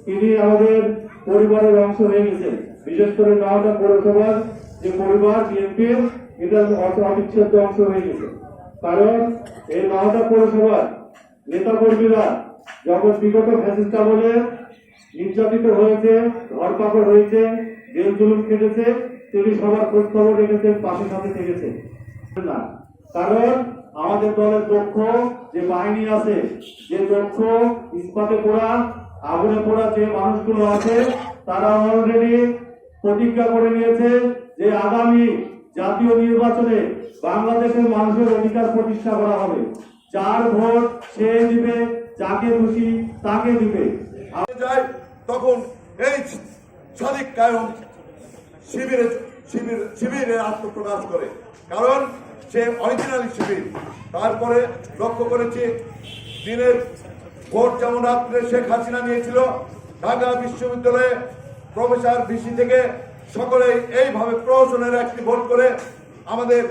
তিনি আমাদের পরিবারের অংশ হয়ে গেছেন। বিশেষ করে নওগাঁ পৌরসভার যে পরিবার বিএনপির এটা অবিচ্ছেদ্য অংশ হয়ে গেছে। কারণ এই নওগাঁ পৌরসভার নেতা কর্মীরা যখন বিগত ফ্যাসিস্ট আমলে নির্যাতিত হয়েছে, ধরপাকড় হয়েছে, জেল জুলুম খেটেছে, তিনি সবার খোঁজ খবর রেখেছেন, পাশে সাথে থেকেছে না। কারণ আমাদের দলের দক্ষ যে বাহিনী আছে, যে দক্ষ ইস্পাতে পোড়া আগুনে পোড়া যে মানুষগুলো আছে, তারা অলরেডি প্রতিজ্ঞা করে নিয়েছে যে আগামী জাতীয় নির্বাচনে বাংলাদেশের মানুষের অধিকার প্রতিষ্ঠা করা হবে। যার ভোট সে দিবে, যাকে খুশি তাকে দিবে। তখন এই সাদিক কায়েম শিবিরে আত্মপ্রকাশ করে, কারণ সে অরিজিনালি শিবির। তারপরে লক্ষ্য করেছি দিনের ভোট যেমন রাত্রে শেখ হাসিনা নিয়েছিল, ঢাকা বিশ্ববিদ্যালয়ে প্রফেসর ভিসি থেকে সকলেই এইভাবে প্রহসনের একটি ভোট করে আমাদের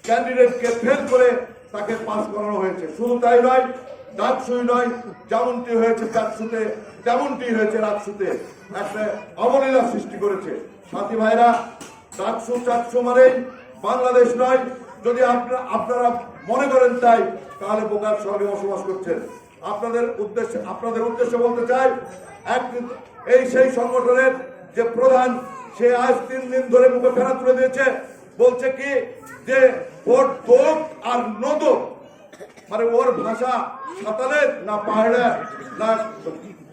ক্যান্ডিডেটকে ফেল করে তাকে পাস করানো হয়েছে। শুধু তাই নয়, ডাকসুই নয়, যেমনটি হয়েছে চাকসুতে তেমনটি হয়েছে রাকসুতে, একটা অবলীলা সৃষ্টি করেছে। সাথী ভাইরা, ডাকসু চাকসু মানেই বাংলাদেশ নয়। যদি আপনারা মনে করেন তাই, তাহলে বোকার সঙ্গে বসবাস করছেন। আপনাদের উদ্দেশ্যে বলতে চাই, এই সেই সংগঠনের যে প্রধান, সে আজ 3 দিন ধরে মুখে ফেরা তুলে দিয়েছে। বলছে কি যে ভোট দোক আর নদক, মানে ওর ভাষা সাঁতালের না পাহাড়ের না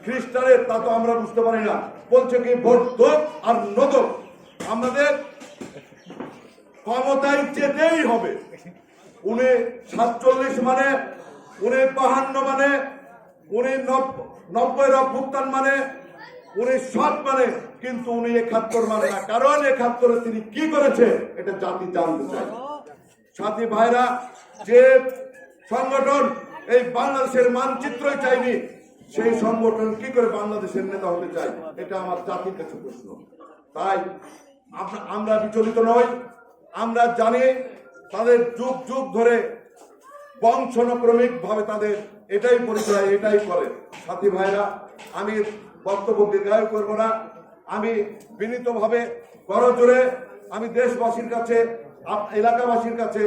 খ্রিস্টানের, তা তো আমরা বুঝতে পারি না। বলছে কি ভোট দোক আর নদক, আমাদের ক্ষমতায় যেতেই হবে। উনি 47 মানে, উনি 52 মানে, উনি 90 অভ্যুত্থান মানে, উনি 7 মানে, কিন্তু উনি 71 মানে না। কারণ 71-এ তিনি কি করেছে এটা জাতি জানতে চায়। সাথী ভাইরা, যে সংগঠন এই বাংলাদেশের মানচিত্রই চাইনি, সেই সংগঠন কি করে বাংলাদেশের নেতা হতে চায়, এটা আমার জাতির কাছে প্রশ্ন। তাই আমরা বিচলিত নই। আমরা জানি তাদের যুগ যুগ ধরে বংশানুক্রমিক ভাবে তাদের এটাই পরিচয়, এটাই করে। সাথী ভাইরা, আমি বক্তব্য দীর্ঘায়ু করব না। আমি বিনীতভাবে করজোরে আমি দেশবাসীর কাছে, এলাকাবাসীর কাছে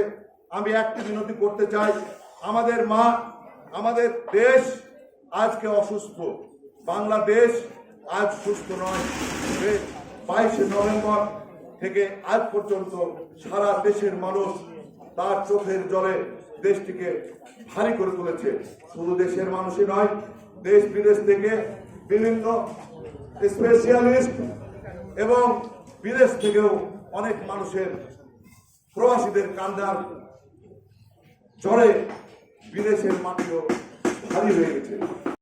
আমি একটি বিনতি করতে চাই। আমাদের মা, আমাদের দেশ আজকে অসুস্থ। বাংলাদেশ আজ সুস্থ নয়। 22 নভেম্বর থেকে আজ পর্যন্ত সারা দেশের মানুষ তার চোখের জলে দেশটিকে ভারী করে তুলেছে। শুধু দেশের মানুষই নয়, দেশ বিদেশ থেকে বিভিন্ন স্পেশালিস্ট এবং বিদেশ থেকেও অনেক মানুষের, প্রবাসীদের কান্নার ঝড়ে বিদেশের মাটিও ভারী হয়ে গেছে।